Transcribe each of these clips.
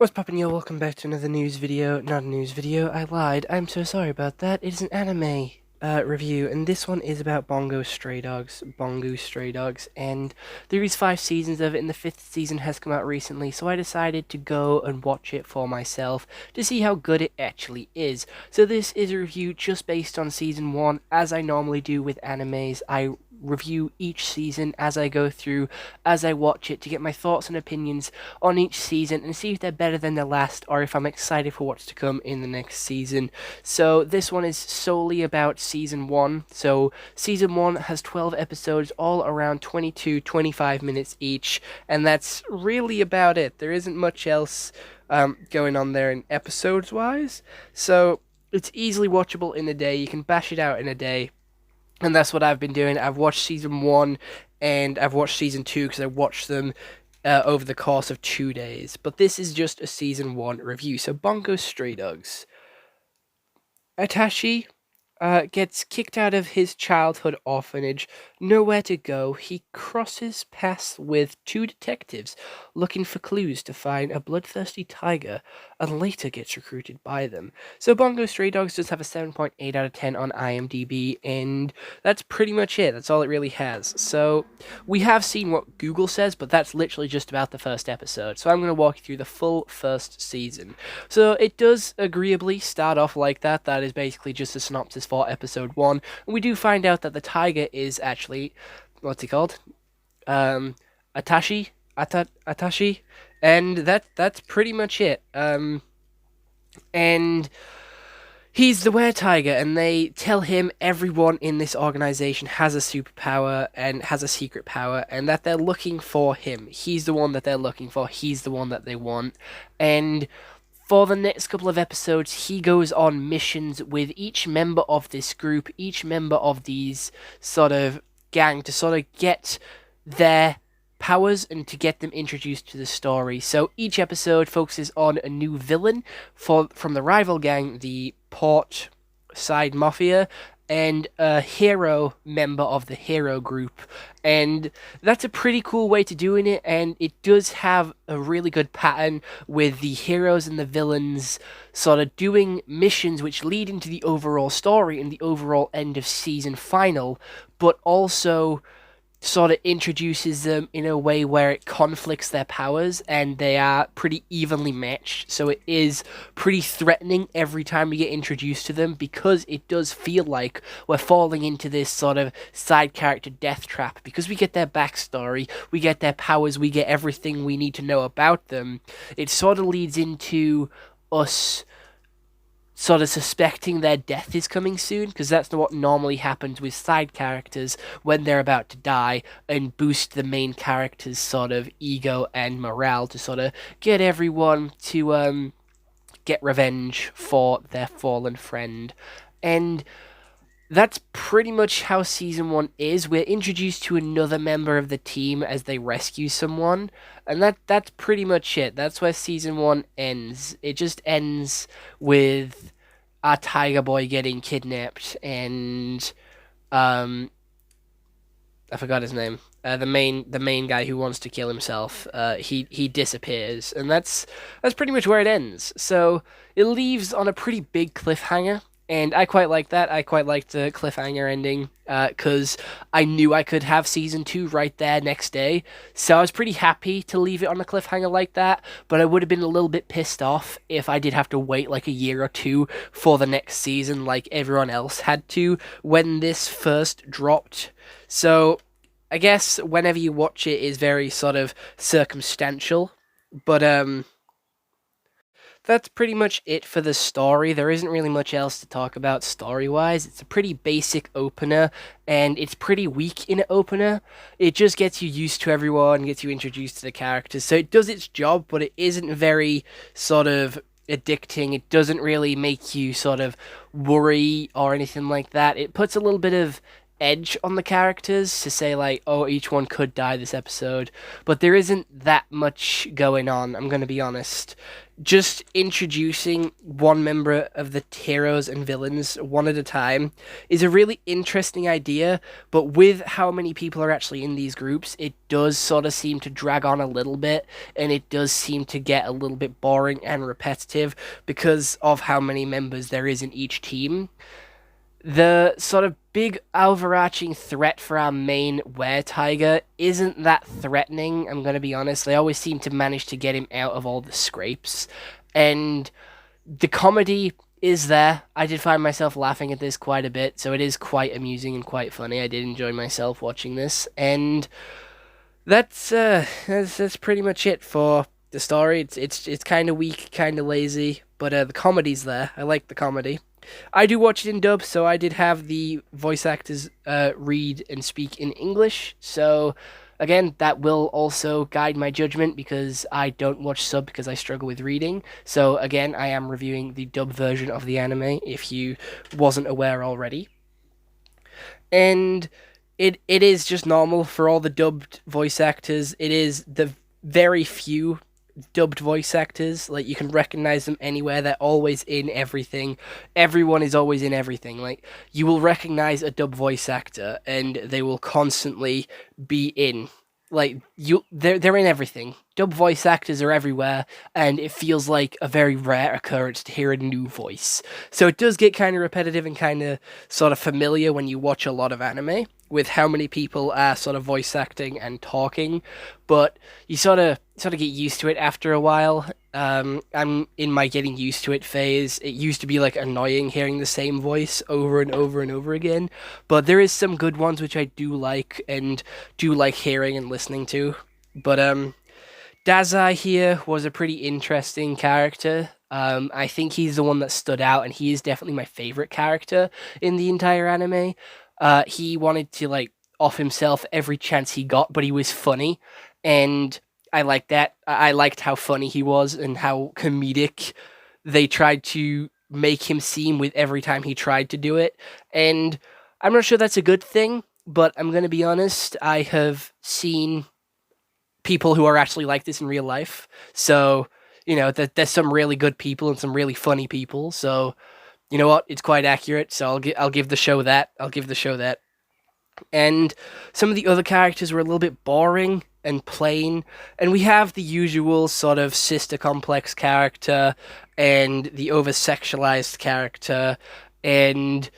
What's poppin', yo? Welcome back to another news video. Not a news video, I lied. I'm so sorry about that. It is an anime review, and this one is about Bungo Stray Dogs. Bungo Stray Dogs, and there is 5 seasons of it, and the 5th season has come out recently, so I decided to go and watch it for myself to see how good it actually is. So this is a review just based on season 1, as I normally do with animes. I review each season as I go through, as I watch it, to get my thoughts and opinions on each season and see if they're better than the last or if I'm excited for what's to come in the next season. So this one is solely about season 1. So season 1 has 12 episodes, all around 22-25 minutes each, and that's really about it. There isn't much else going on there in episodes wise, so it's easily watchable in a day. You can bash it out in a day. And that's what I've been doing. I've watched season 1 and I've watched season 2 because I watched them over the course of 2 days. But this is just a season 1 review. So Bungo Stray Dogs. Atashi gets kicked out of his childhood orphanage, nowhere to go. He crosses paths with 2 detectives looking for clues to find a bloodthirsty tiger, and later gets recruited by them. So Bungo Stray Dogs does have a 7.8 out of 10 on IMDb, and that's pretty much it. That's all it really has. So we have seen what Google says, but that's literally just about the first episode. So I'm going to walk you through the full first season. So it does agreeably start off like that. That is basically just a synopsis for episode 1. And we do find out that the tiger is actually, what's he called? Atashi, and that's pretty much it. And he's the were-tiger, and they tell him everyone in this organization has a superpower and has a secret power, and that they're looking for him. He's the one that they're looking for. He's the one that they want. And for the next couple of episodes, he goes on missions with each member of this group, each member of these sort of gang, to sort of get their powers and to get them introduced to the story. So each episode focuses on a new villain from the rival gang, the Port Side Mafia, and a hero member of the hero group. And that's a pretty cool way to doing it, and it does have a really good pattern with the heroes and the villains sort of doing missions which lead into the overall story and the overall end of season final, but also sort of introduces them in a way where it conflicts their powers, and they are pretty evenly matched. So it is pretty threatening every time we get introduced to them, because it does feel like we're falling into this sort of side character death trap, because we get their backstory, we get their powers, we get everything we need to know about them. It sort of leads into us sort of suspecting their death is coming soon, because that's what normally happens with side characters when they're about to die, and boost the main character's sort of ego and morale to sort of get everyone to get revenge for their fallen friend. And that's pretty much how season 1 is. We're introduced to another member of the team as they rescue someone, and that's pretty much it. That's where season 1 ends. It just ends with our tiger boy getting kidnapped, and I forgot his name. The main guy who wants to kill himself. He disappears, and that's pretty much where it ends. So it leaves on a pretty big cliffhanger. And I quite like that. I quite liked the cliffhanger ending, because I knew I could have season 2 right there next day. So I was pretty happy to leave it on a cliffhanger like that, but I would have been a little bit pissed off if I did have to wait like a year or two for the next season like everyone else had to when this first dropped. So I guess whenever you watch it is very sort of circumstantial, but that's pretty much it for the story. There isn't really much else to talk about story-wise. It's a pretty basic opener, and it's pretty weak in an opener. It just gets you used to everyone, gets you introduced to the characters, so it does its job, but it isn't very sort of addicting. It doesn't really make you sort of worry or anything like that. It puts a little bit of edge on the characters to say like, oh, each one could die this episode, but there isn't that much going on. I'm going to be honest. Just introducing one member of the heroes and villains one at a time is a really interesting idea, but with how many people are actually in these groups, it does sort of seem to drag on a little bit, and it does seem to get a little bit boring and repetitive because of how many members there is in each team. The sort of big overarching threat for our main were tiger isn't that threatening, I'm going to be honest. They always seem to manage to get him out of all the scrapes. And the comedy is there. I did find myself laughing at this quite a bit, so it is quite amusing and quite funny. I did enjoy myself watching this. And that's pretty much it for the story. It's kind of weak, kind of lazy, but the comedy's there. I like the comedy. I do watch it in dub, so I did have the voice actors read and speak in English. So again, that will also guide my judgment because I don't watch sub because I struggle with reading. So again, I am reviewing the dub version of the anime if you wasn't aware already. And it is just normal for all the dubbed voice actors. It is the very few dubbed voice actors. Like, you can recognize them anywhere. They're always in everything. Everyone is always in everything. Like, you will recognize a dubbed voice actor and they will constantly be in. Like, they're in everything. Dub voice actors are everywhere, and it feels like a very rare occurrence to hear a new voice. So it does get kind of repetitive and kind of sort of familiar when you watch a lot of anime with how many people are sort of voice acting and talking, but you sort of get used to it after a while. I'm in my getting used to it phase. It used to be like annoying hearing the same voice over and over and over again, but there is some good ones which I do like and do like hearing and listening to. But Dazai here was a pretty interesting character. I think he's the one that stood out, and he is definitely my favorite character in the entire anime. He wanted to like off himself every chance he got, but he was funny, and I liked that. I liked how funny he was and how comedic they tried to make him seem with every time he tried to do it. And I'm not sure that's a good thing, but I'm gonna be honest. I have seen people who are actually like this in real life. So, that there's some really good people and some really funny people. So, you know what? It's quite accurate. So I'll give the show that. I'll give the show that. And some of the other characters were a little bit boring and plain. And we have the usual sort of sister complex character and the over sexualized character and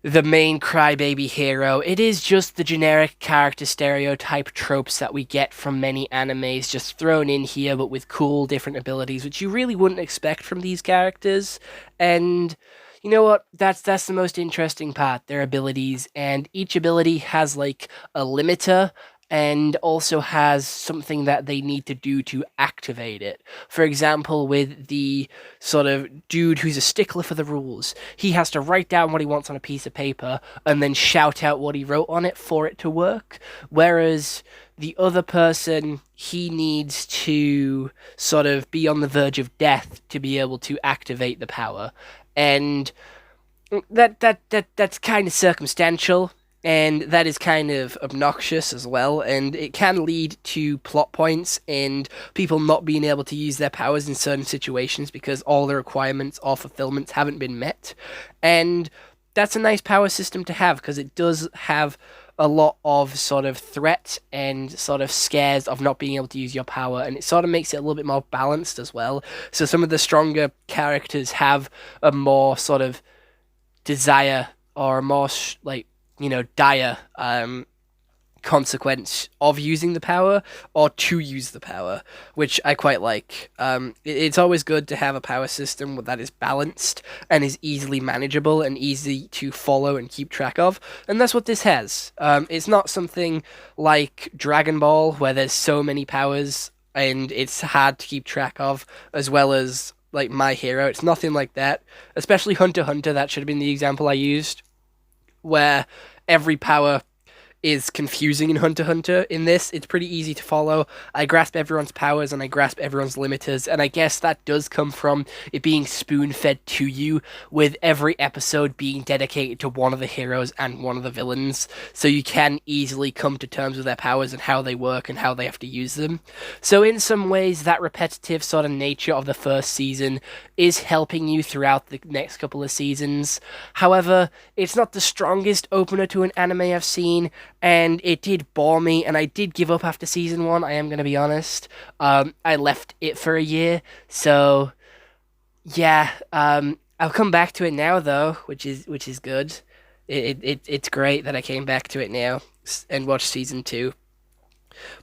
the main crybaby hero. It is just the generic character stereotype tropes that we get from many animes, just thrown in here, but with cool different abilities, which you really wouldn't expect from these characters. And you know what? That's the most interesting part, their abilities, and each ability has like a limiter and also has something that they need to do to activate it. For example, with the sort of dude who's a stickler for the rules, he has to write down what he wants on a piece of paper and then shout out what he wrote on it for it to work. Whereas the other person, he needs to sort of be on the verge of death to be able to activate the power. And that's kind of circumstantial, and that is kind of obnoxious as well, and it can lead to plot points and people not being able to use their powers in certain situations because all the requirements or fulfillments haven't been met. And that's a nice power system to have because it does have a lot of sort of threat and sort of scares of not being able to use your power, and it sort of makes it a little bit more balanced as well. So some of the stronger characters have a more sort of desire or a more dire consequence of using the power or to use the power, which I quite like. It's always good to have a power system that is balanced and is easily manageable and easy to follow and keep track of, and that's what this has. It's not something like Dragon Ball where there's so many powers and it's hard to keep track of, as well as like My Hero. It's nothing like that, especially Hunter x Hunter. That should have been the example I used, where every power is confusing in Hunter x Hunter. In this, it's pretty easy to follow. I grasp everyone's powers and I grasp everyone's limiters, and I guess that does come from it being spoon-fed to you, with every episode being dedicated to one of the heroes and one of the villains, so you can easily come to terms with their powers and how they work and how they have to use them. So in some ways, that repetitive sort of nature of the first season is helping you throughout the next couple of seasons. However, it's not the strongest opener to an anime I've seen, and it did bore me, and I did give up after season one. I am going to be honest. I left it for a year, so yeah. I'll come back to it now though, which is good. It's great that I came back to it now and watched season two.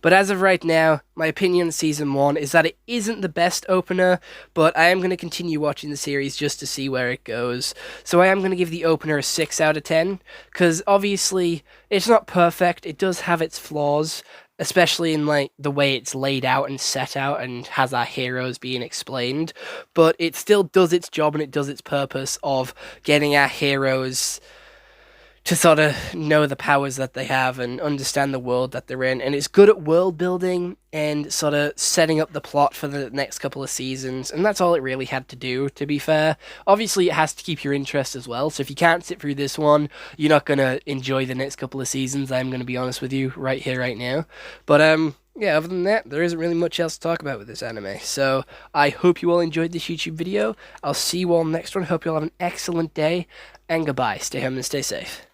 But as of right now, my opinion on season one is that it isn't the best opener, but I am going to continue watching the series just to see where it goes. So I am going to give the opener a 6 out of 10, because obviously it's not perfect, it does have its flaws, especially in like the way it's laid out and set out and has our heroes being explained, but it still does its job and it does its purpose of getting our heroes to sort of know the powers that they have and understand the world that they're in. And it's good at world building and sort of setting up the plot for the next couple of seasons. And that's all it really had to do, to be fair. Obviously, it has to keep your interest as well. So if you can't sit through this one, you're not going to enjoy the next couple of seasons. I'm going to be honest with you right here, right now. But, yeah, other than that, there isn't really much else to talk about with this anime. So I hope you all enjoyed this YouTube video. I'll see you all next one. Hope you all have an excellent day. And goodbye. Stay home and stay safe.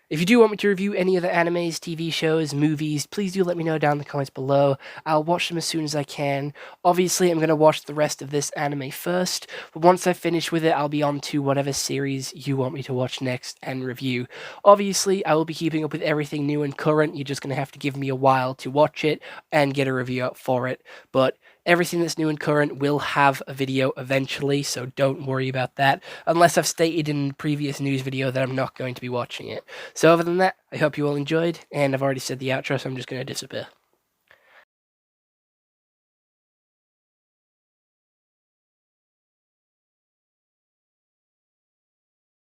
If you do want me to review any other animes, TV shows, movies, please do let me know down in the comments below. I'll watch them as soon as I can. Obviously, I'm going to watch the rest of this anime first, but once I finish with it, I'll be on to whatever series you want me to watch next and review. Obviously, I will be keeping up with everything new and current. You're just going to have to give me a while to watch it and get a review out for it, but everything that's new and current will have a video eventually, so don't worry about that, unless I've stated in the previous news video that I'm not going to be watching it. So other than that, I hope you all enjoyed, and I've already said the outro, so I'm just going to disappear.